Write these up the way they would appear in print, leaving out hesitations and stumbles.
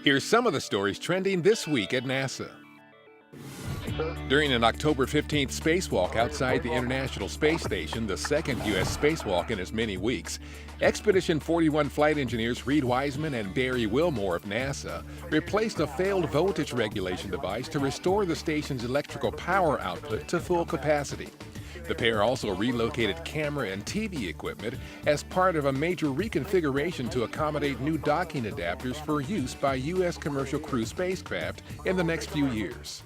Here's some of the stories trending this week at NASA. During an October 15th spacewalk outside the International Space Station, the second U.S. spacewalk in as many weeks, Expedition 41 flight engineers Reed Wiseman and Barry Wilmore of NASA replaced a failed voltage regulation device to restore the station's electrical power output to full capacity. The pair also relocated camera and TV equipment as part of a major reconfiguration to accommodate new docking adapters for use by U.S. commercial crew spacecraft in the next few years.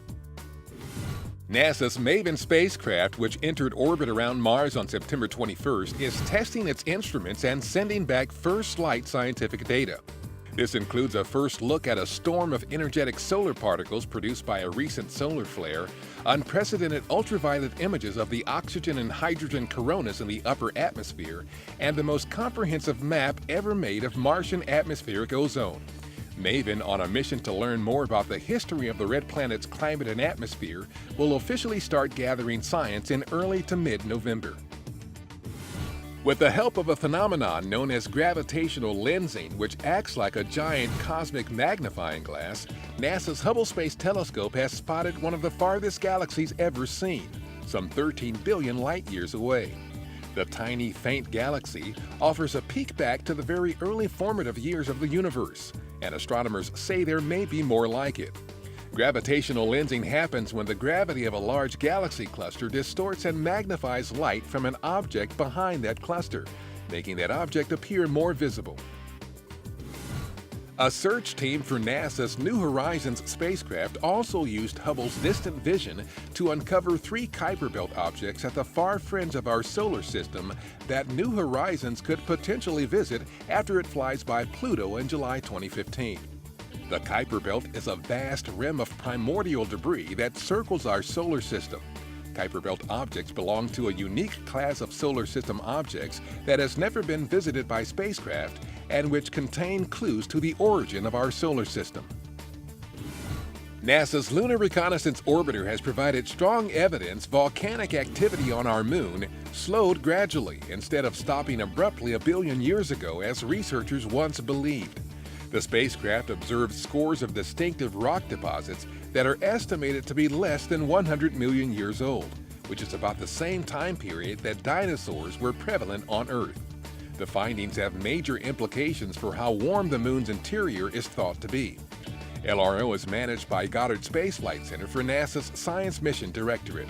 NASA's MAVEN spacecraft, which entered orbit around Mars on September 21st, is testing its instruments and sending back first-light scientific data. This includes a first look at a storm of energetic solar particles produced by a recent solar flare, unprecedented ultraviolet images of the oxygen and hydrogen coronas in the upper atmosphere, and the most comprehensive map ever made of Martian atmospheric ozone. MAVEN, on a mission to learn more about the history of the red planet's climate and atmosphere, will officially start gathering science in early to mid-November. With the help of a phenomenon known as gravitational lensing, which acts like a giant cosmic magnifying glass, NASA's Hubble Space Telescope has spotted one of the farthest galaxies ever seen, some 13 billion light-years away. The tiny, faint galaxy offers a peek back to the very early formative years of the universe, and astronomers say there may be more like it. Gravitational lensing happens when the gravity of a large galaxy cluster distorts and magnifies light from an object behind that cluster, making that object appear more visible. A search team for NASA's New Horizons spacecraft also used Hubble's distant vision to uncover 3 Kuiper Belt objects at the far fringe of our solar system that New Horizons could potentially visit after it flies by Pluto in July 2015. The Kuiper Belt is a vast rim of primordial debris that circles our solar system. Kuiper Belt objects belong to a unique class of solar system objects that has never been visited by spacecraft and which contain clues to the origin of our solar system. NASA's Lunar Reconnaissance Orbiter has provided strong evidence volcanic activity on our moon slowed gradually instead of stopping abruptly a billion years ago as researchers once believed. The spacecraft observed scores of distinctive rock deposits that are estimated to be less than 100 million years old, which is about the same time period that dinosaurs were prevalent on Earth. The findings have major implications for how warm the moon's interior is thought to be. LRO is managed by Goddard Space Flight Center for NASA's Science Mission Directorate.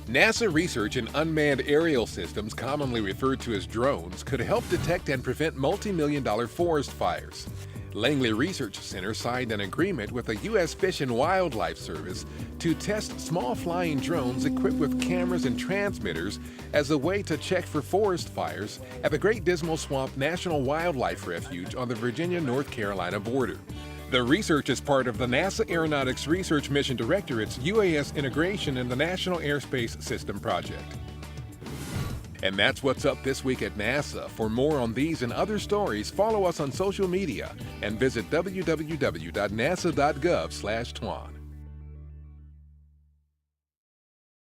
NASA research in unmanned aerial systems, commonly referred to as drones, could help detect and prevent multi-million-dollar forest fires. Langley Research Center signed an agreement with the U.S. Fish and Wildlife Service to test small flying drones equipped with cameras and transmitters as a way to check for forest fires at the Great Dismal Swamp National Wildlife Refuge on the Virginia-North Carolina border. The research is part of the NASA Aeronautics Research Mission Directorate's UAS integration in the National Airspace System project. And that's what's up this week at NASA. For more on these and other stories, follow us on social media and visit www.nasa.gov/twan.